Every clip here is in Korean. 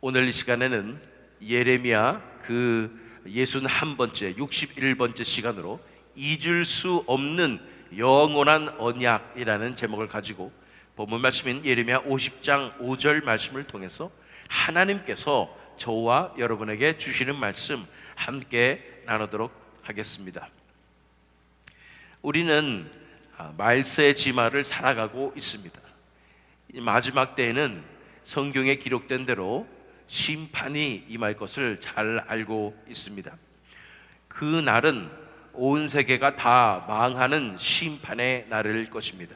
오늘 이 시간에는 예레미야 그 61번째 61번째 시간으로 잊을 수 없는 영원한 언약이라는 제목을 가지고 본문 말씀인 예레미야 50장 5절 말씀을 통해서 하나님께서 저와 여러분에게 주시는 말씀 함께 나누도록 하겠습니다. 우리는 말세 지마를 살아가고 있습니다. 마지막 때에는 성경에 기록된 대로 심판이 임할 것을 잘 알고 있습니다. 그 날은 온 세계가 다 망하는 심판의 날일 것입니다.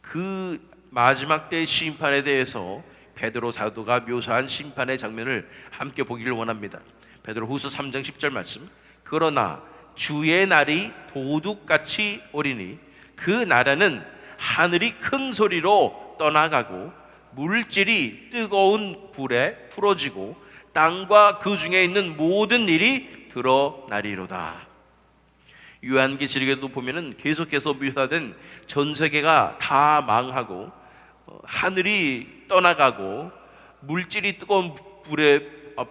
그 마지막 때의 심판에 대해서 베드로 사도가 묘사한 심판의 장면을 함께 보기를 원합니다. 베드로후서 3장 10절 말씀. 그러나 주의 날이 도둑같이 오리니 그 날에는 하늘이 큰 소리로 떠나가고 물질이 뜨거운 불에 풀어지고 땅과 그 중에 있는 모든 일이 드러나리로다. 요한계시록에도 보면은 계속해서 묘사된 전 세계가 다 망하고 하늘이 떠나가고 물질이 뜨거운 불에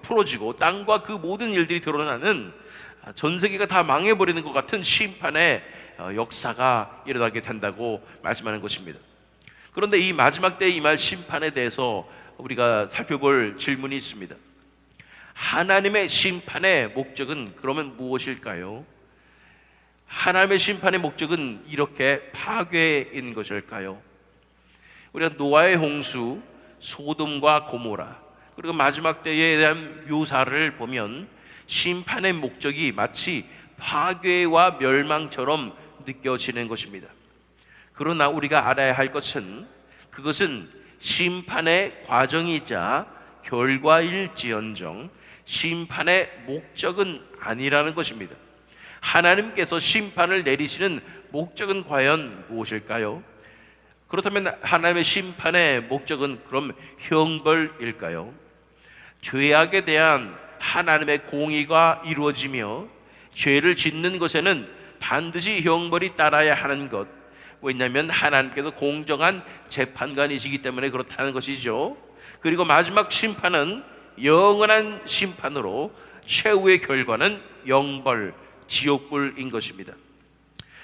풀어지고 땅과 그 모든 일들이 드러나는 전 세계가 다 망해버리는 것 같은 심판의 역사가 일어나게 된다고 말씀하는 것입니다. 그런데 이 마지막 때에 임할 심판에 대해서 우리가 살펴볼 질문이 있습니다. 하나님의 심판의 목적은 그러면 무엇일까요? 하나님의 심판의 목적은 이렇게 파괴인 것일까요? 우리가 노아의 홍수, 소돔과 고모라, 그리고 마지막 때에 대한 묘사를 보면 심판의 목적이 마치 파괴와 멸망처럼 느껴지는 것입니다. 그러나 우리가 알아야 할 것은 그것은 심판의 과정이자 결과일지언정 심판의 목적은 아니라는 것입니다. 하나님께서 심판을 내리시는 목적은 과연 무엇일까요? 그렇다면 하나님의 심판의 목적은 그럼 형벌일까요? 죄악에 대한 하나님의 공의가 이루어지며 죄를 짓는 것에는 반드시 형벌이 따라야 하는 것, 왜냐하면 하나님께서 공정한 재판관이시기 때문에 그렇다는 것이죠. 그리고 마지막 심판은 영원한 심판으로 최후의 결과는 영벌, 지옥불인 것입니다.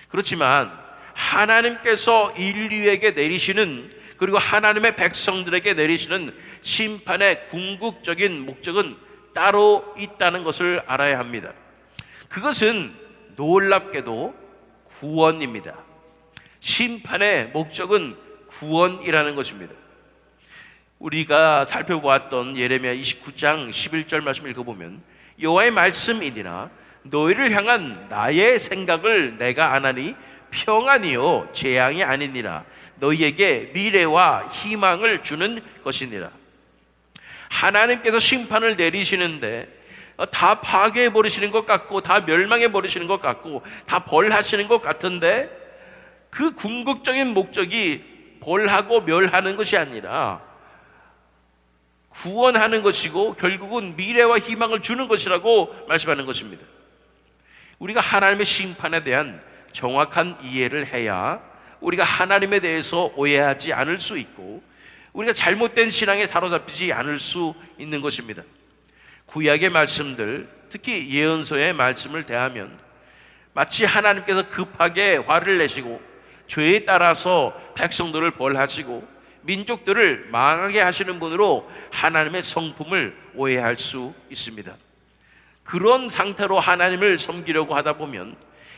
그렇지만 하나님께서 인류에게 내리시는, 그리고 하나님의 백성들에게 내리시는 심판의 궁극적인 목적은 따로 있다는 것을 알아야 합니다. 그것은 놀랍게도 구원입니다. 심판의 목적은 구원이라는 것입니다. 우리가 살펴보았던 예레미야 29장 11절 말씀 읽어보면 여호와의 말씀이니라 너희를 향한 나의 생각을 내가 아나니 평안이요 재앙이 아니니라 너희에게 미래와 희망을 주는 것이니라. 하나님께서 심판을 내리시는데 다 파괴해 버리시는 것 같고 다 멸망해 버리시는 것 같고 다 벌하시는 것 같은데 그 궁극적인 목적이 벌하고 멸하는 것이 아니라 구원하는 것이고 결국은 미래와 희망을 주는 것이라고 말씀하는 것입니다. 우리가 하나님의 심판에 대한 정확한 이해를 해야 우리가 하나님에 대해서 오해하지 않을 수 있고 우리가 잘못된 신앙에 사로잡히지 않을 수 있는 것입니다. 구약의 말씀들, 특히 예언서의 말씀을 대하면 마치 하나님께서 급하게 화를 내시고 죄에 따라서 백성들을 벌하시고 민족들을 망하게 하시는 분으로 하나님의 성품을 오해할 수 있습니다. 그런 상태로 하나님을 섬기려고 하다 보면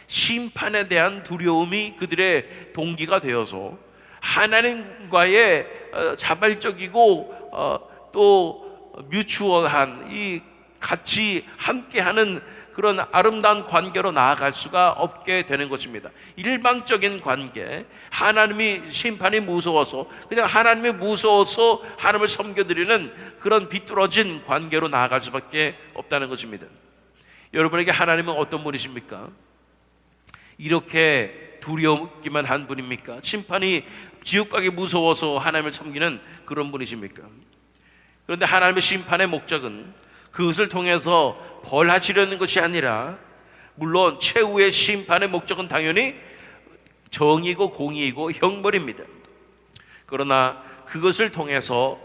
심판에 대한 두려움이 그들의 동기가 되어서 하나님과의 자발적이고 또 뮤추얼한 이 같이 함께하는 그런 아름다운 관계로 나아갈 수가 없게 되는 것입니다. 일방적인 관계, 하나님이 심판이 무서워서 그냥 하나님이 무서워서 하나님을 섬겨드리는 그런 비뚤어진 관계로 나아갈 수밖에 없다는 것입니다. 여러분에게 하나님은 어떤 분이십니까? 이렇게 두려우기만 한 분입니까? 심판이 지옥 가기 무서워서 하나님을 섬기는 그런 분이십니까? 그런데 하나님의 심판의 목적은 그것을 통해서 벌하시려는 것이 아니라 물론 최후의 심판의 목적은 당연히 정의고 공의이고 형벌입니다. 그러나 그것을 통해서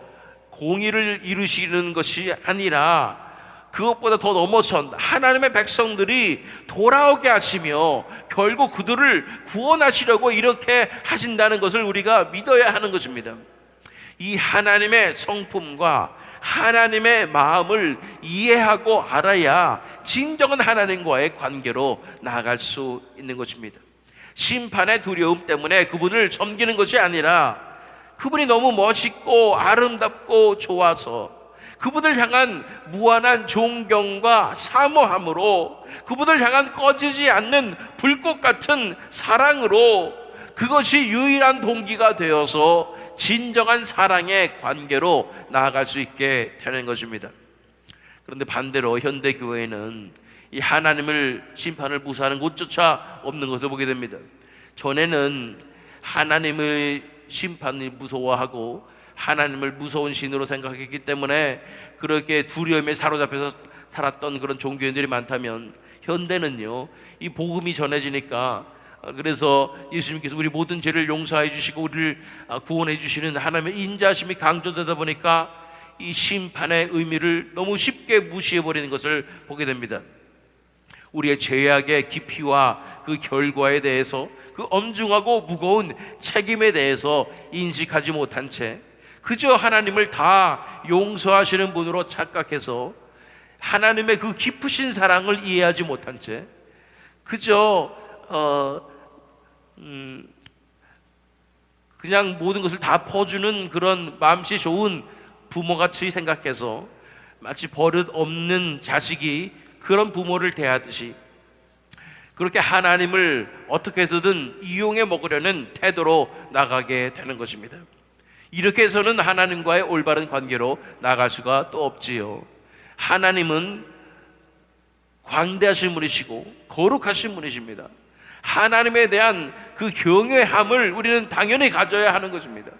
공의를 이루시는 것이 아니라 그것보다 더 넘어선 하나님의 백성들이 돌아오게 하시며 결국 그들을 구원하시려고 이렇게 하신다는 것을 우리가 믿어야 하는 것입니다. 이 하나님의 성품과 하나님의 마음을 이해하고 알아야 진정한 하나님과의 관계로 나아갈 수 있는 것입니다. 심판의 두려움 때문에 그분을 섬기는 것이 아니라 그분이 너무 멋있고 아름답고 좋아서 그분을 향한 무한한 존경과 사모함으로 그분을 향한 꺼지지 않는 불꽃 같은 사랑으로 그것이 유일한 동기가 되어서 진정한 사랑의 관계로 나아갈 수 있게 되는 것입니다. 그런데 반대로 현대교회는 이 하나님을 심판을 무사하는 곳조차 없는 것을 보게 됩니다. 전에는 하나님의 심판을 무서워하고 하나님을 무서운 신으로 생각했기 때문에 그렇게 두려움에 사로잡혀서 살았던 그런 종교인들이 많다면, 현대는요, 이 복음이 전해지니까, 그래서 예수님께서 우리 모든 죄를 용서해 주시고 우리를 구원해 주시는 하나님의 인자심이 강조되다 보니까 이 심판의 의미를 너무 쉽게 무시해 버리는 것을 보게 됩니다. 우리의 죄악의 깊이와 그 결과에 대해서, 그 엄중하고 무거운 책임에 대해서 인식하지 못한 채 그저 하나님을 다 용서하시는 분으로 착각해서 하나님의 그 깊으신 사랑을 이해하지 못한 채 그저 그냥 모든 것을 다 퍼주는 그런 마음씨 좋은 부모같이 생각해서 마치 버릇 없는 자식이 그런 부모를 대하듯이 그렇게 하나님을 어떻게 해서든 이용해 먹으려는 태도로 나가게 되는 것입니다. 이렇게 해서는 하나님과의 올바른 관계로 나갈 수가 또 없지요. 하나님은 광대하신 분이시고 거룩하신 분이십니다. 하나님에 대한 그 경외함을 우리는 당연히 가져야 하는 것입니다.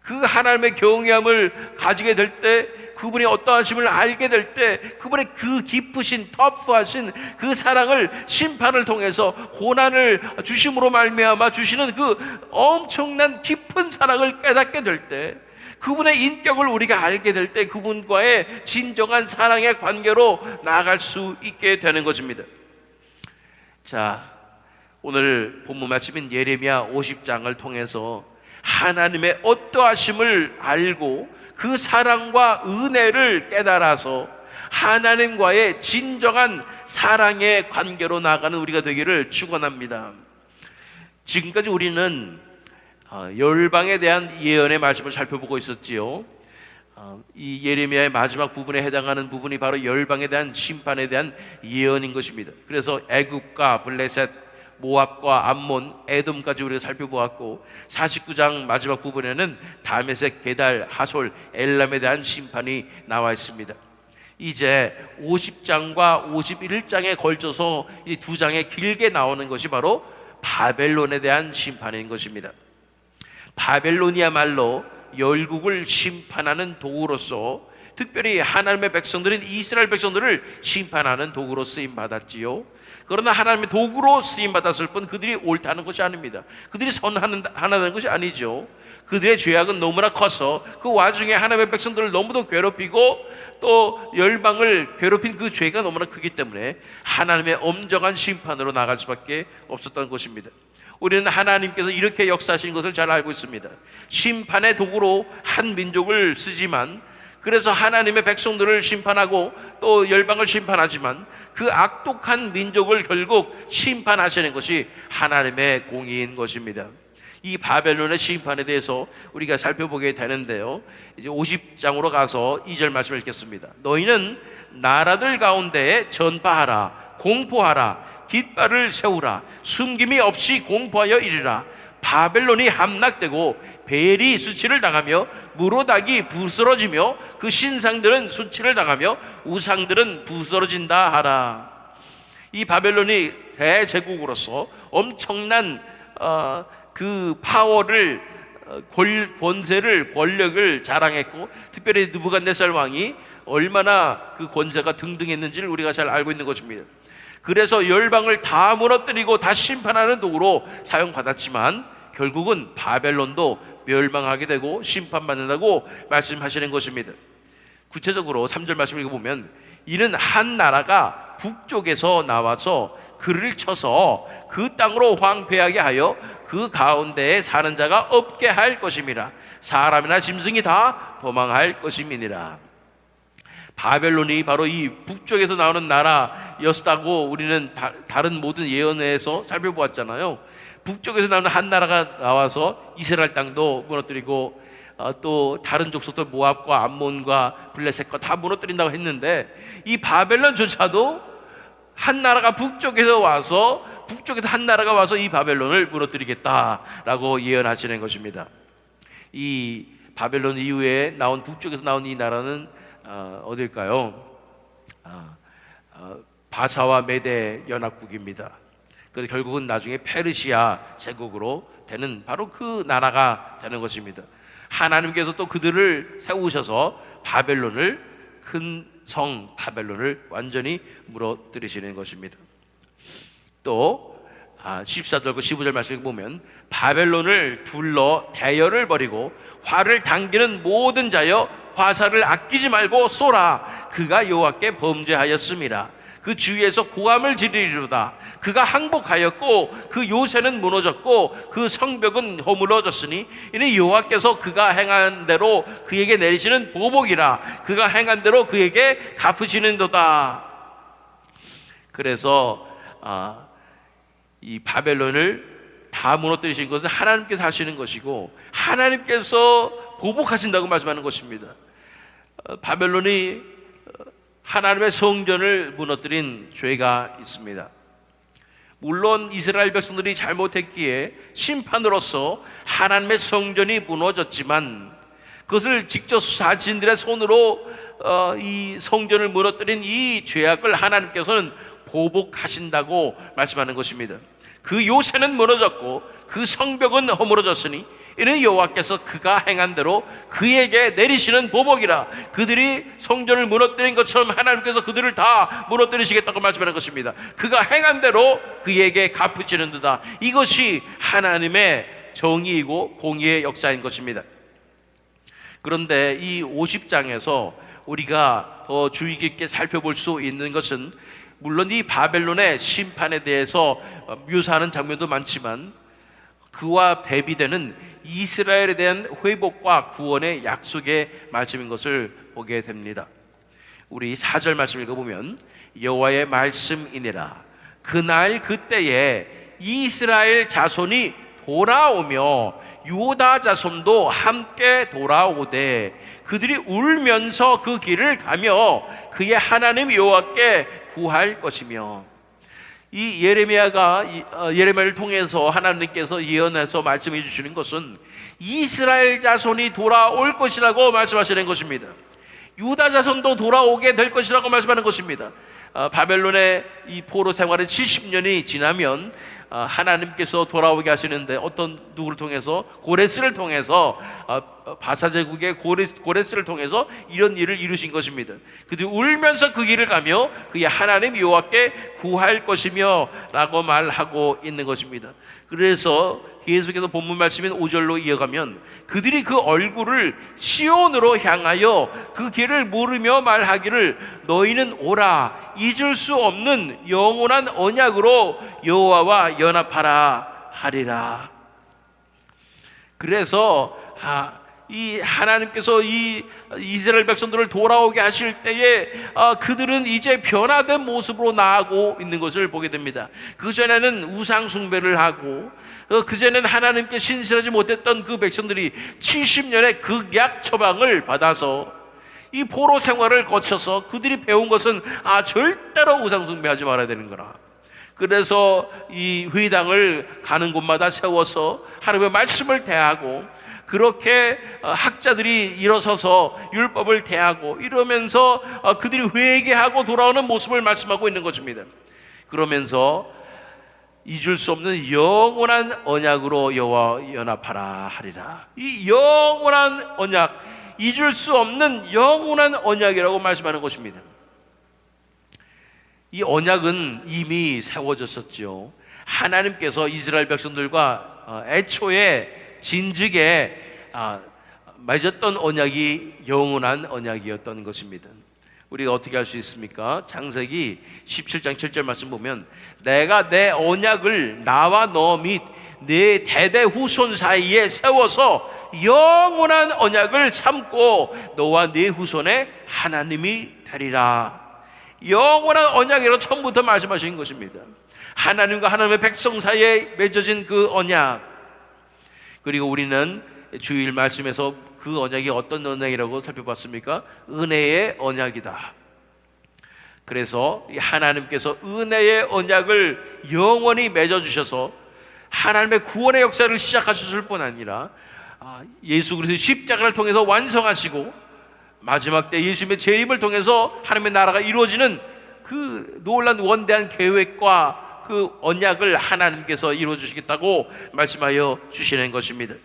그 하나님의 경외함을 가지게 될 때, 그분이 어떠하심을 알게 될 때, 그분의 그 깊으신 터프하신 그 사랑을 심판을 통해서 고난을 주심으로 말미암아 주시는 그 엄청난 깊은 사랑을 깨닫게 될 때, 그분의 인격을 우리가 알게 될 때 그분과의 진정한 사랑의 관계로 나아갈 수 있게 되는 것입니다. 자, 오늘 본문 말씀인 예레미야 50장을 통해서 하나님의 어떠하심을 알고 그 사랑과 은혜를 깨달아서 하나님과의 진정한 사랑의 관계로 나아가는 우리가 되기를 축원합니다. 지금까지 우리는 열방에 대한 예언의 말씀을 살펴보고 있었지요. 이 예레미야의 마지막 부분에 해당하는 부분이 바로 열방에 대한 심판에 대한 예언인 것입니다. 그래서 애굽과 블레셋, 모압과 암몬, 에돔까지 우리가 살펴보았고, 49장 마지막 부분에는 다메섹, 게달, 하솔, 엘람에 대한 심판이 나와 있습니다. 이제 50장과 51장에 걸쳐서 이 두 장에 길게 나오는 것이 바로 바벨론에 대한 심판인 것입니다. 바벨론이야말로 열국을 심판하는 도구로서, 특별히 하나님의 백성들인 이스라엘 백성들을 심판하는 도구로 쓰임 받았지요. 그러나 하나님의 도구로 쓰임 받았을 뿐 그들이 옳다는 것이 아닙니다. 그들이 선하는 것이 아니죠. 그들의 죄악은 너무나 커서 그 와중에 하나님의 백성들을 너무도 괴롭히고 또 열방을 괴롭힌 그 죄가 너무나 크기 때문에 하나님의 엄정한 심판으로 나갈 수밖에 없었던 것입니다. 우리는 하나님께서 이렇게 역사하신 것을 잘 알고 있습니다. 심판의 도구로 한 민족을 쓰지만, 그래서 하나님의 백성들을 심판하고 또 열방을 심판하지만 그 악독한 민족을 결국 심판하시는 것이 하나님의 공의인 것입니다. 이 바벨론의 심판에 대해서 우리가 살펴보게 되는데요, 이제 50장으로 가서 2절 말씀을 읽겠습니다. 너희는 나라들 가운데에 전파하라, 공포하라, 깃발을 세우라, 숨김이 없이 공포하여 이르라. 바벨론이 함락되고 벨이 수치를 당하며 무로닥이 부스러지며 그 신상들은 수치를 당하며 우상들은 부스러진다 하라. 이 바벨론이 대제국으로서 엄청난 그 파워를, 권세를, 권력을 자랑했고, 특별히 느부갓네살 왕이 얼마나 그 권세가 등등했는지를 우리가 잘 알고 있는 것입니다. 그래서 열방을 다 무너뜨리고 다 심판하는 도구로 사용받았지만 결국은 바벨론도 멸망하게 되고 심판받는다고 말씀하시는 것입니다. 구체적으로 3절 말씀을 읽어보면 이는 한 나라가 북쪽에서 나와서 그를 쳐서 그 땅으로 황폐하게 하여 그 가운데에 사는 자가 없게 할 것임이라. 사람이나 짐승이 다 도망할 것임이니라. 바벨론이 바로 이 북쪽에서 나오는 나라였다고 우리는 다른 모든 예언에서 살펴보았잖아요. 북쪽에서 나오는 한 나라가 나와서 이스라엘 땅도 무너뜨리고 또 다른 족속들 모압과 암몬과 블레셋과 다 무너뜨린다고 했는데, 이 바벨론조차도 한 나라가 북쪽에서 한 나라가 와서 이 바벨론을 무너뜨리겠다라고 예언하시는 것입니다. 이 바벨론 이후에 나온 북쪽에서 나온 이 나라는 어딜까요? 바사와 메데 연합국입니다. 그래서 결국은 나중에 페르시아 제국으로 되는 바로 그 나라가 되는 것입니다. 하나님께서 또 그들을 세우셔서 바벨론을, 큰 성 바벨론을 완전히 무너뜨리시는 것입니다. 또 14절과 15절 말씀을 보면 바벨론을 둘러 대열을 벌이고 화를 당기는 모든 자여 화살을 아끼지 말고 쏘라. 그가 여호와께 범죄하였음이라. 그 주위에서 고함을 지르리로다. 그가 항복하였고 그 요새는 무너졌고 그 성벽은 허물어졌으니 이는 여호와께서 그가 행한 대로 그에게 내리시는 보복이라. 그가 행한 대로 그에게 갚으시는도다. 그래서 이 바벨론을 다 무너뜨리신 것은 하나님께서 하시는 것이고 하나님께서 보복하신다고 말씀하는 것입니다. 바벨론이 하나님의 성전을 무너뜨린 죄가 있습니다. 물론 이스라엘 백성들이 잘못했기에 심판으로서 하나님의 성전이 무너졌지만 그것을 직접 사신들의 손으로 이 성전을 무너뜨린 이 죄악을 하나님께서는 보복하신다고 말씀하는 것입니다. 그 요새는 무너졌고 그 성벽은 허물어졌으니 이는 여호와께서 그가 행한 대로 그에게 내리시는 보복이라. 그들이 성전을 무너뜨린 것처럼 하나님께서 그들을 다 무너뜨리시겠다고 말씀하는 것입니다. 그가 행한 대로 그에게 갚으시는도다. 이것이 하나님의 정의이고 공의의 역사인 것입니다. 그런데 이 50장에서 우리가 더 주의 깊게 살펴볼 수 있는 것은 물론 이 바벨론의 심판에 대해서 묘사하는 장면도 많지만 그와 대비되는 이스라엘에 대한 회복과 구원의 약속의 말씀인 것을 보게 됩니다. 우리 4절 말씀 읽어보면 여호와의 말씀이니라. 그날 그때에 이스라엘 자손이 돌아오며 유다 자손도 함께 돌아오되 그들이 울면서 그 길을 가며 그의 하나님 여호와께 구할 것이며. 이 예레미야를 통해서 하나님께서 예언해서 말씀해 주시는 것은 이스라엘 자손이 돌아올 것이라고 말씀하시는 것입니다. 유다 자손도 돌아오게 될 것이라고 말씀하는 것입니다. 바벨론의 이 포로 생활의 70년이 지나면 하나님께서 돌아오게 하시는데 어떤 누구를 통해서 고레스를 통해서 바사 제국의 고레스를 통해서 이런 일을 이루신 것입니다. 그들이 울면서 그 길을 가며 그의 하나님 여호와께 구할 것이며 라고 말하고 있는 것입니다. 그래서 계속해서 본문 말씀인 5절로 이어가면 그들이 그 얼굴을 시온으로 향하여 그 길을 물으며 말하기를 너희는 오라 잊을 수 없는 영원한 언약으로 여호와와 연합하라 하리라. 그래서 이 하나님께서 이 이스라엘 백성들을 돌아오게 하실 때에 그들은 이제 변화된 모습으로 나아가고 있는 것을 보게 됩니다. 그전에는 우상 숭배를 하고 그전에는 하나님께 신실하지 못했던 그 백성들이 70년의 극약 처방을 받아서 이 포로 생활을 거쳐서 그들이 배운 것은 절대로 우상 숭배하지 말아야 되는 거라. 그래서 이 회당을 가는 곳마다 세워서 하나님의 말씀을 대하고 그렇게 학자들이 일어서서 율법을 대하고 이러면서 그들이 회개하고 돌아오는 모습을 말씀하고 있는 것입니다. 그러면서 잊을 수 없는 영원한 언약으로 여호와 연합하라 하리라. 이 영원한 언약, 잊을 수 없는 영원한 언약이라고 말씀하는 것입니다. 이 언약은 이미 세워졌었죠. 하나님께서 이스라엘 백성들과 애초에 진즉에 맺었던 언약이 영원한 언약이었던 것입니다. 우리가 어떻게 할 수 있습니까? 창세기 17장 7절 말씀 보면 내가 내 언약을 나와 너 및 네 대대 후손 사이에 세워서 영원한 언약을 삼고 너와 네 후손의 하나님이 되리라. 영원한 언약이라고 처음부터 말씀하신 것입니다. 하나님과 하나님의 백성 사이에 맺어진 그 언약. 그리고 우리는 주일 말씀에서 그 언약이 어떤 언약이라고 살펴봤습니까? 은혜의 언약이다. 그래서 하나님께서 은혜의 언약을 영원히 맺어주셔서 하나님의 구원의 역사를 시작하셨을 뿐 아니라 예수 그리스도의 십자가를 통해서 완성하시고 마지막 때 예수님의 재림을 통해서 하나님의 나라가 이루어지는 그 놀라운 원대한 계획과 그 언약을 하나님께서 이루어 주시겠다고 말씀하여 주시는 것입니다.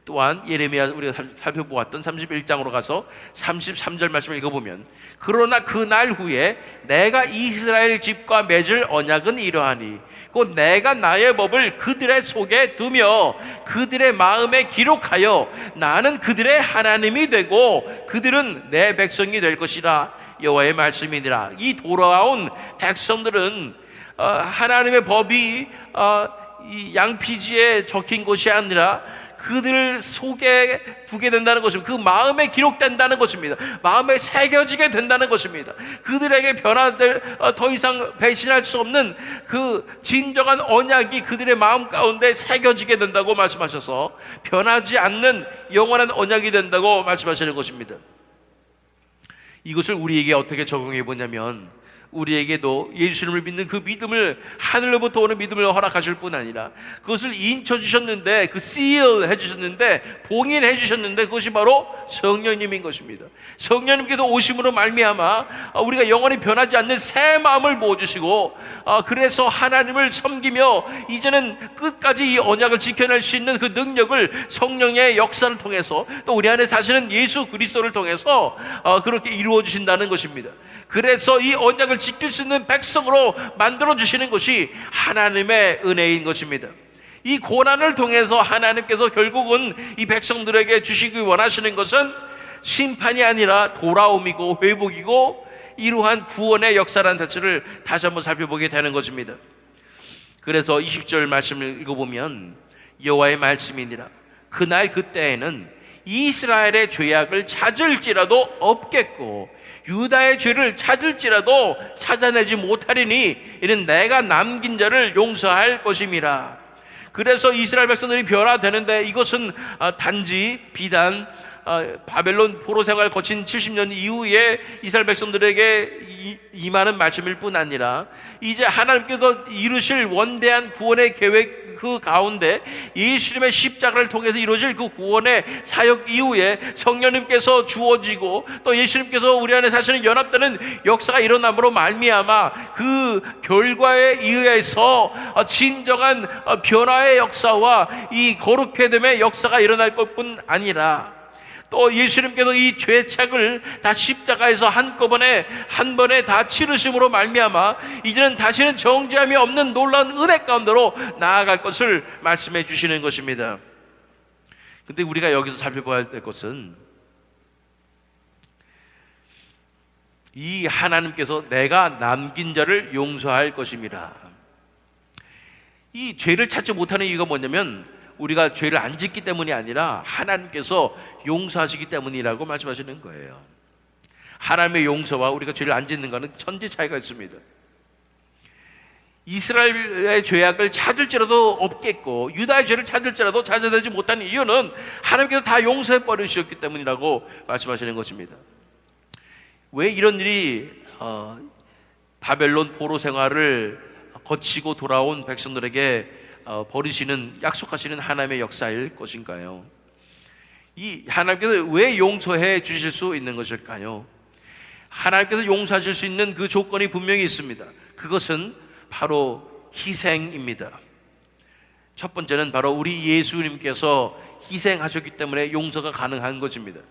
또한 예레미야 우리가 살펴보았던 31장으로 가서 33절 말씀을 읽어보면 그러나 그 날 후에 내가 이스라엘 집과 맺을 언약은 이러하니 곧 내가 나의 법을 그들의 속에 두며 그들의 마음에 기록하여 나는 그들의 하나님이 되고 그들은 내 백성이 될 것이라 여호와의 말씀이니라. 이 돌아온 백성들은 하나님의 법이 이 양피지에 적힌 것이 아니라 그들 속에 두게 된다는 것입니다. 그 마음에 기록된다는 것입니다. 마음에 새겨지게 된다는 것입니다. 그들에게 변화될 더 이상 배신할 수 없는 그 진정한 언약이 그들의 마음 가운데 새겨지게 된다고 말씀하셔서 변하지 않는 영원한 언약이 된다고 말씀하시는 것입니다. 이것을 우리에게 어떻게 적용해 보냐면 우리에게도 예수님을 믿는 그 믿음을 하늘로부터 오는 믿음을 허락하실 뿐 아니라 그것을 인쳐 주셨는데 그 seal 해주셨는데 봉인해 주셨는데 그것이 바로 성령님인 것입니다. 성령님께서 오심으로 말미암아 우리가 영원히 변하지 않는 새 마음을 부어주시고 그래서 하나님을 섬기며 이제는 끝까지 이 언약을 지켜낼 수 있는 그 능력을 성령의 역사를 통해서 또 우리 안에 사시는 예수 그리스도를 통해서 그렇게 이루어 주신다는 것입니다. 그래서 이 언약을 지킬 수 있는 백성으로 만들어 주시는 것이 하나님의 은혜인 것입니다. 이 고난을 통해서 하나님께서 결국은 이 백성들에게 주시기 원하시는 것은 심판이 아니라 돌아옴이고 회복이고 이러한 구원의 역사라는 자체를 다시 한번 살펴보게 되는 것입니다. 그래서 20절 말씀을 읽어보면 여호와의 말씀이니라 그날 그때에는 이스라엘의 죄악을 찾을지라도 없겠고 유다의 죄를 찾을지라도 찾아내지 못하리니 이는 내가 남긴 자를 용서할 것임이라. 그래서 이스라엘 백성들이 변화되는데 이것은 단지 비단 바벨론 포로 생활 거친 70년 이후에 이스라엘 백성들에게 임하는 말씀일 뿐 아니라 이제 하나님께서 이루실 원대한 구원의 계획 그 가운데 예수님의 십자가를 통해서 이루어질 그 구원의 사역 이후에 성령님께서 주어지고 또 예수님께서 우리 안에 사시는 연합되는 역사가 일어남으로 말미암아 그 결과에 의해서 진정한 변화의 역사와 이 거룩해됨의 역사가 일어날 것뿐 아니라 또 예수님께서 이 죄책을 다 십자가에서 한 번에 다 치르심으로 말미암아 이제는 다시는 정죄함이 없는 놀라운 은혜 가운데로 나아갈 것을 말씀해 주시는 것입니다. 근데 우리가 여기서 살펴봐야 될 것은 이 하나님께서 내가 남긴 자를 용서할 것입니다. 이 죄를 찾지 못하는 이유가 뭐냐면 우리가 죄를 안 짓기 때문이 아니라 하나님께서 용서하시기 때문이라고 말씀하시는 거예요. 하나님의 용서와 우리가 죄를 안 짓는 것은 천지 차이가 있습니다. 이스라엘의 죄악을 찾을지라도 없겠고 유다의 죄를 찾을지라도 찾아내지 못하는 이유는 하나님께서 다 용서해 버리셨기 때문이라고 말씀하시는 것입니다. 왜 이런 일이 바벨론 포로 생활을 거치고 돌아온 백성들에게 버리시는 약속하시는 하나님의 역사일 것인가요? 이 하나님께서 왜 용서해 주실 수 있는 것일까요? 하나님께서 용서하실 수 있는 그 조건이 분명히 있습니다. 그것은 바로 희생입니다. 첫 번째는 바로 우리 예수님께서 희생하셨기 때문에 용서가 가능한 것입니다.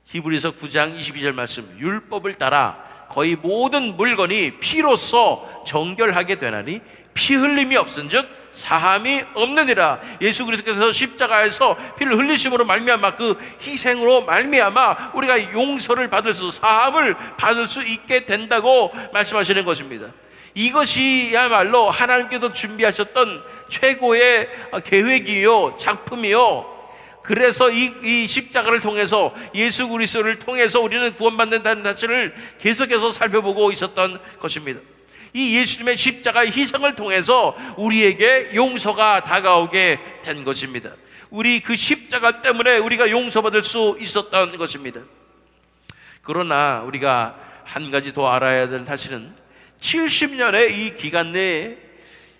히브리서 9장 22절 말씀 율법을 따라 거의 모든 물건이 피로써 정결하게 되나니 피 흘림이 없은즉 사함이 없느니라. 예수 그리스도께서 십자가에서 피를 흘리심으로 말미암아 그 희생으로 말미암아 우리가 용서를 받을 수, 사함을 받을 수 있게 된다고 말씀하시는 것입니다. 이것이야말로 하나님께서 준비하셨던 최고의 계획이요, 작품이요. 그래서 이 십자가를 통해서, 예수 그리스도를 통해서 우리는 구원받는다는 사실을 계속해서 살펴보고 있었던 것입니다. 이 예수님의 십자가의 희생을 통해서 우리에게 용서가 다가오게 된 것입니다. 우리 그 십자가 때문에 우리가 용서받을 수 있었던 것입니다. 그러나 우리가 한 가지 더 알아야 될 사실은 70년의 이 기간 내에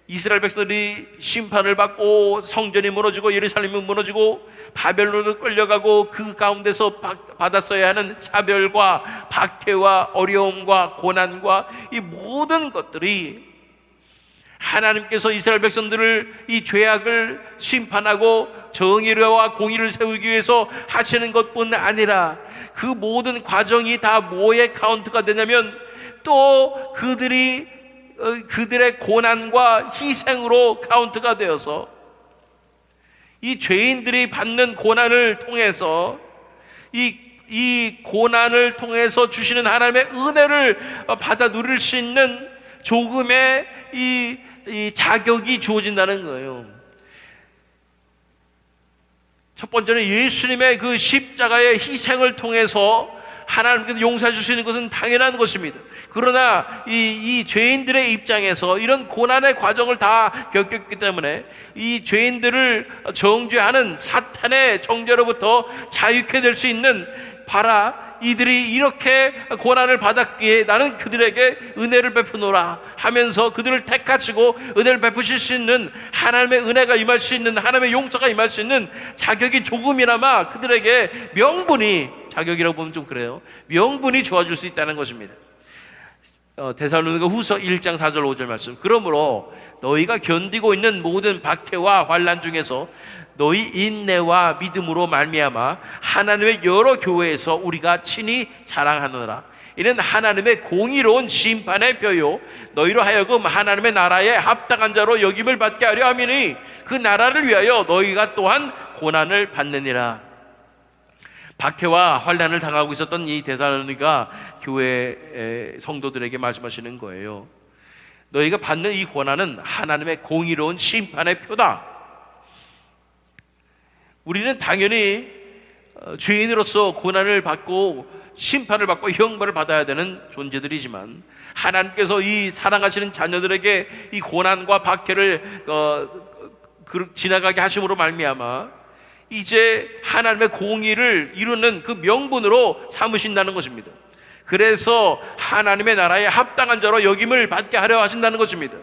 이스라엘 백성들이 심판을 받고 성전이 무너지고 예루살렘이 무너지고 바벨론으로 끌려가고 그 가운데서 받았어야 하는 차별과 박해와 어려움과 고난과 이 모든 것들이 하나님께서 이스라엘 백성들을 이 죄악을 심판하고 정의와 공의를 세우기 위해서 하시는 것뿐 아니라 그 모든 과정이 다 뭐에 카운트가 되냐면 또 그들의 고난과 희생으로 카운트가 되어서 이 죄인들이 받는 고난을 통해서 이 고난을 통해서 주시는 하나님의 은혜를 받아 누릴 수 있는 조금의 이 자격이 주어진다는 거예요. 첫 번째는 예수님의 그 십자가의 희생을 통해서 하나님께서 용서해 주시는 것은 당연한 것입니다. 그러나 이 죄인들의 입장에서 이런 고난의 과정을 다 겪었기 때문에 이 죄인들을 정죄하는 사탄의 정죄로부터 자유케 될 수 있는, 봐라, 이들이 이렇게 고난을 받았기에 나는 그들에게 은혜를 베푸노라 하면서 그들을 택하시고 은혜를 베푸실 수 있는, 하나님의 은혜가 임할 수 있는, 하나님의 용서가 임할 수 있는 자격이 조금이나마 그들에게 명분이, 자격이라고 보면 좀 그래요, 명분이 주어질 수 있다는 것입니다. 데살로니가 후서 1장 4절 5절 말씀. 그러므로 너희가 견디고 있는 모든 박해와 환난 중에서 너희 인내와 믿음으로 말미암아 하나님의 여러 교회에서 우리가 친히 자랑하노라. 이는 하나님의 공의로운 심판의 뼈요 너희로 하여금 하나님의 나라에 합당한 자로 여김을 받게 하려 함이니 그 나라를 위하여 너희가 또한 고난을 받느니라. 박해와 환난을 당하고 있었던 이 데살로니가 교회 성도들에게 말씀하시는 거예요. 너희가 받는 이 고난은 하나님의 공의로운 심판의 표다. 우리는 당연히 죄인으로서 고난을 받고 심판을 받고 형벌을 받아야 되는 존재들이지만 하나님께서 이 사랑하시는 자녀들에게 이 고난과 박해를 지나가게 하심으로 말미암아 이제 하나님의 공의를 이루는 그 명분으로 삼으신다는 것입니다. 그래서 하나님의 나라에 합당한 자로 여김을 받게 하려 하신다는 것입니다.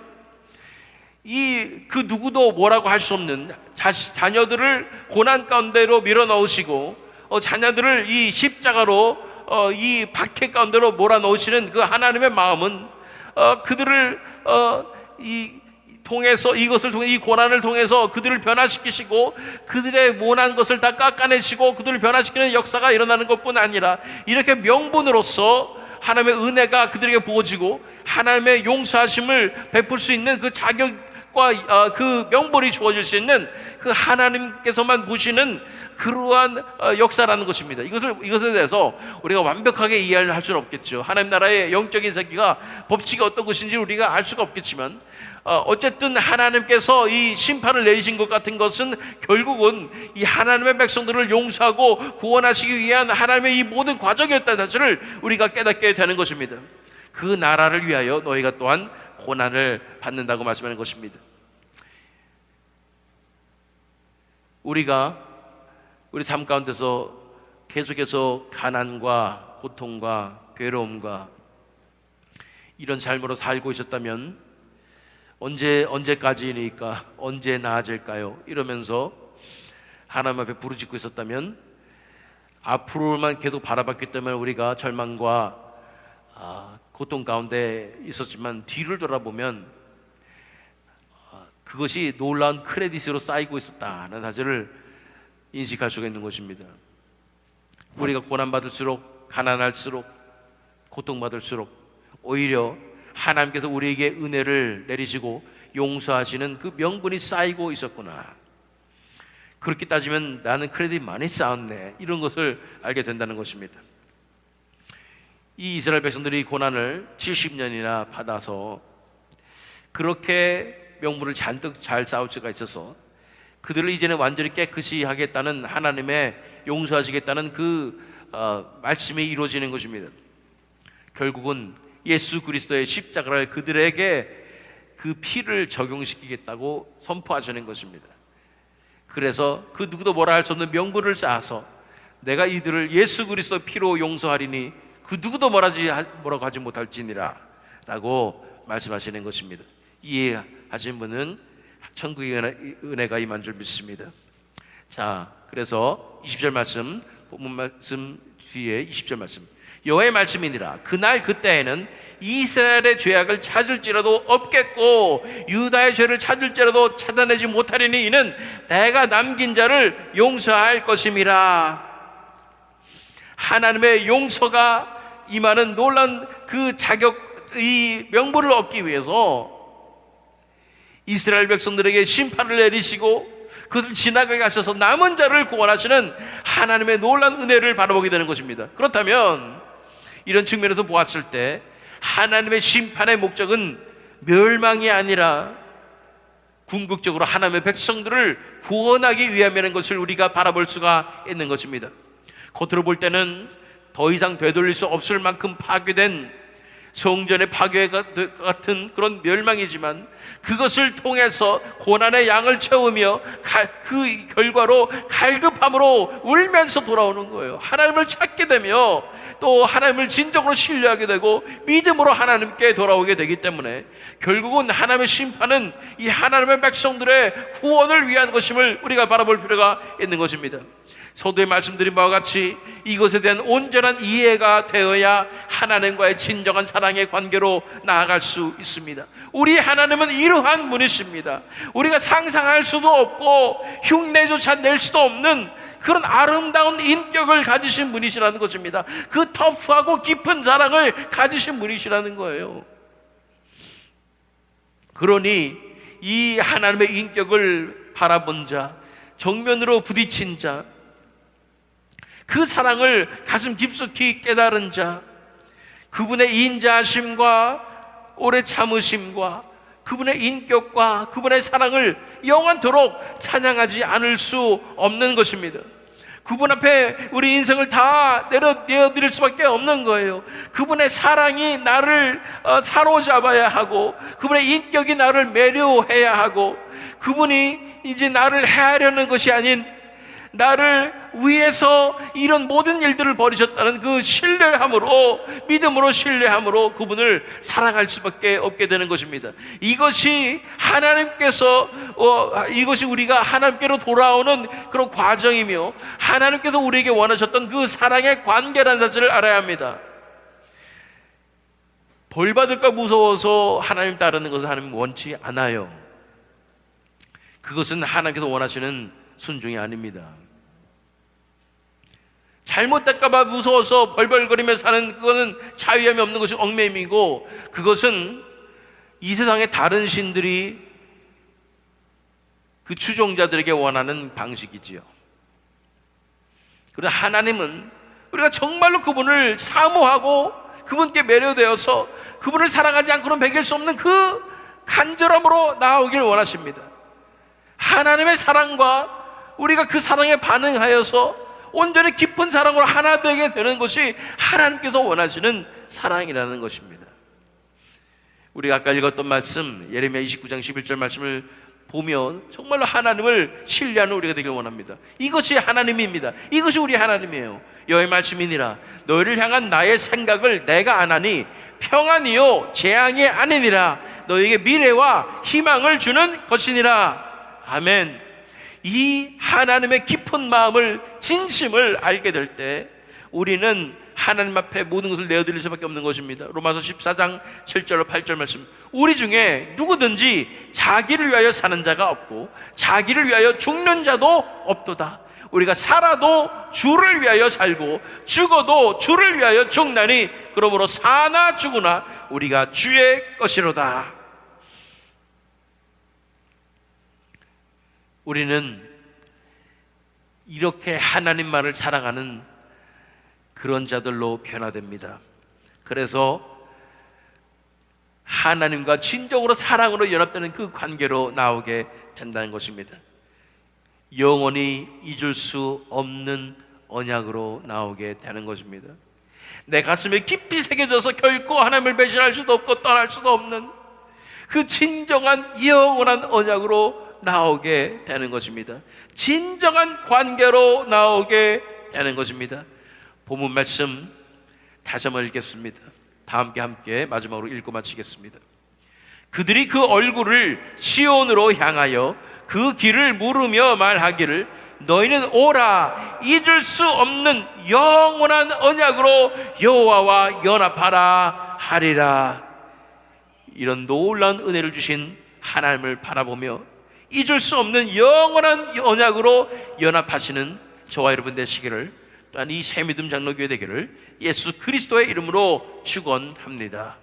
그 누구도 뭐라고 할 수 없는 자녀들을 고난 가운데로 밀어넣으시고 자녀들을 이 십자가로 이 박해 가운데로 몰아넣으시는 그 하나님의 마음은 그들을 이것을 통해, 이 고난을 통해서 그들을 변화시키시고 그들의 모난 것을 다 깎아내시고 그들을 변화시키는 역사가 일어나는 것뿐 아니라 이렇게 명분으로서 하나님의 은혜가 그들에게 부어지고 하나님의 용서하심을 베풀 수 있는 그 자격과 그 명분이 주어질 수 있는 그 하나님께서만 보시는 그러한 역사라는 것입니다. 이것에 대해서 우리가 완벽하게 이해를 할 수는 없겠죠. 하나님 나라의 영적인 세계가 법칙이 어떤 것인지 우리가 알 수가 없겠지만 어쨌든 하나님께서 이 심판을 내리신 것 같은 것은 결국은 이 하나님의 백성들을 용서하고 구원하시기 위한 하나님의 이 모든 과정이었다는 사실을 우리가 깨닫게 되는 것입니다. 그 나라를 위하여 너희가 또한 고난을 받는다고 말씀하는 것입니다. 우리가 우리 삶 가운데서 계속해서 가난과 고통과 괴로움과 이런 삶으로 살고 있었다면 언제까지니까 언제 나아질까요? 이러면서 하나님 앞에 부르짖고 있었다면 앞으로만 계속 바라봤기 때문에 우리가 절망과 고통 가운데 있었지만 뒤를 돌아보면 그것이 놀라운 크레딧으로 쌓이고 있었다는 사실을 인식할 수가 있는 것입니다. 우리가 고난받을수록, 가난할수록, 고통받을수록 오히려 하나님께서 우리에게 은혜를 내리시고 용서하시는 그 명분이 쌓이고 있었구나. 그렇게 따지면 나는 크레딧 많이 쌓았네, 이런 것을 알게 된다는 것입니다. 이 이스라엘 백성들이 고난을 70년이나 받아서 그렇게 명분을 잔뜩 잘 쌓을 수가 있어서 그들을 이제는 완전히 깨끗이 하겠다는 하나님의 용서하시겠다는 그 말씀이 이루어지는 것입니다. 결국은 예수 그리스도의 십자가를 그들에게 그 피를 적용시키겠다고 선포하시는 것입니다. 그래서 그 누구도 뭐라 할 수 없는 명분을 쌓아서 내가 이들을 예수 그리스도 피로 용서하리니 그 누구도 뭐라고 하지 못할지니라 라고 말씀하시는 것입니다. 이해하신 분은 천국의 은혜가 임한 줄 믿습니다. 자, 그래서 20절 말씀, 본문 말씀 뒤에 20절 말씀, 여호와의 말씀이니라. 그날 그때에는 이스라엘의 죄악을 찾을지라도 없겠고 유다의 죄를 찾을지라도 찾아내지 못하리니 이는 내가 남긴 자를 용서할 것임이라. 하나님의 용서가 임하는 놀라운 그 이 명분을 얻기 위해서 이스라엘 백성들에게 심판을 내리시고 그것을 지나가게 하셔서 남은 자를 구원하시는 하나님의 놀라운 은혜를 바라보게 되는 것입니다. 그렇다면 이런 측면에서 보았을 때 하나님의 심판의 목적은 멸망이 아니라 궁극적으로 하나님의 백성들을 구원하기 위함이라는 것을 우리가 바라볼 수가 있는 것입니다. 겉으로 볼 때는 더 이상 되돌릴 수 없을 만큼 파괴된 성전의 파괴 같은 그런 멸망이지만 그것을 통해서 고난의 양을 채우며 그 결과로 갈급함으로 울면서 돌아오는 거예요. 하나님을 찾게 되며 또 하나님을 진정으로 신뢰하게 되고 믿음으로 하나님께 돌아오게 되기 때문에 결국은 하나님의 심판은 이 하나님의 백성들의 구원을 위한 것임을 우리가 바라볼 필요가 있는 것입니다. 서두에 말씀드린 바와 같이 이것에 대한 온전한 이해가 되어야 하나님과의 진정한 사랑의 관계로 나아갈 수 있습니다. 우리 하나님은 이러한 분이십니다. 우리가 상상할 수도 없고 흉내조차 낼 수도 없는 그런 아름다운 인격을 가지신 분이시라는 것입니다. 그 터프하고 깊은 사랑을 가지신 분이시라는 거예요. 그러니 이 하나님의 인격을 바라본 자, 정면으로 부딪힌 자, 그 사랑을 가슴 깊숙이 깨달은 자, 그분의 인자하심과 오래 참으심과 그분의 인격과 그분의 사랑을 영원토록 찬양하지 않을 수 없는 것입니다. 그분 앞에 우리 인생을 다 내어드릴 수밖에 없는 거예요. 그분의 사랑이 나를 사로잡아야 하고 그분의 인격이 나를 매료해야 하고 그분이 이제 나를 해하려는 것이 아닌 나를 위해서 이런 모든 일들을 벌이셨다는 그 신뢰함으로, 믿음으로 신뢰함으로 그분을 사랑할 수밖에 없게 되는 것입니다. 이것이 하나님께서 이것이 우리가 하나님께로 돌아오는 그런 과정이며 하나님께서 우리에게 원하셨던 그 사랑의 관계라는 사실을 알아야 합니다. 벌 받을까 무서워서 하나님 따르는 것을 하나님 원치 않아요. 그것은 하나님께서 원하시는 순종이 아닙니다. 잘못될까봐 무서워서 벌벌거리며 사는 그거는 자유함이 없는 것이 얽매임이고 그것은 이 세상의 다른 신들이 그 추종자들에게 원하는 방식이지요. 그러나 하나님은 우리가 정말로 그분을 사모하고 그분께 매료되어서 그분을 사랑하지 않고는 배길 수 없는 그 간절함으로 나아오길 원하십니다. 하나님의 사랑과 우리가 그 사랑에 반응하여서 온전히 깊은 사랑으로 하나 되게 되는 것이 하나님께서 원하시는 사랑이라는 것입니다. 우리가 아까 읽었던 말씀 예레미야 29장 11절 말씀을 보면 정말로 하나님을 신뢰하는 우리가 되길 원합니다. 이것이 하나님입니다. 이것이 우리 하나님이에요. 여호와의 말씀이니라. 너희를 향한 나의 생각을 내가 아나니 평안이요 재앙이 아니니라. 너희에게 미래와 희망을 주는 것이니라. 아멘. 이 하나님의 깊은 마음을, 진심을 알게 될 때 우리는 하나님 앞에 모든 것을 내어드릴 수밖에 없는 것입니다. 로마서 14장 7절 8절 말씀, 우리 중에 누구든지 자기를 위하여 사는 자가 없고 자기를 위하여 죽는 자도 없도다. 우리가 살아도 주를 위하여 살고 죽어도 주를 위하여 죽나니 그러므로 사나 죽으나 우리가 주의 것이로다. 우리는 이렇게 하나님만을 사랑하는 그런 자들로 변화됩니다. 그래서 하나님과 진정으로 사랑으로 연합되는 그 관계로 나오게 된다는 것입니다. 영원히 잊을 수 없는 언약으로 나오게 되는 것입니다. 내 가슴에 깊이 새겨져서 결코 하나님을 배신할 수도 없고 떠날 수도 없는 그 진정한 영원한 언약으로 나오게 되는 것입니다. 진정한 관계로 나오게 되는 것입니다. 본문 말씀 다시 한번 읽겠습니다. 다 함께 마지막으로 읽고 마치겠습니다. 그들이 그 얼굴을 시온으로 향하여 그 길을 물으며 말하기를 너희는 오라, 잊을 수 없는 영원한 언약으로 여호와와 연합하라 하리라. 이런 놀라운 은혜를 주신 하나님을 바라보며 잊을 수 없는 영원한 언약으로 연합하시는 저와 여러분 되시기를, 또한 이 새믿음 장로교회 되기를 예수 그리스도의 이름으로 축원합니다.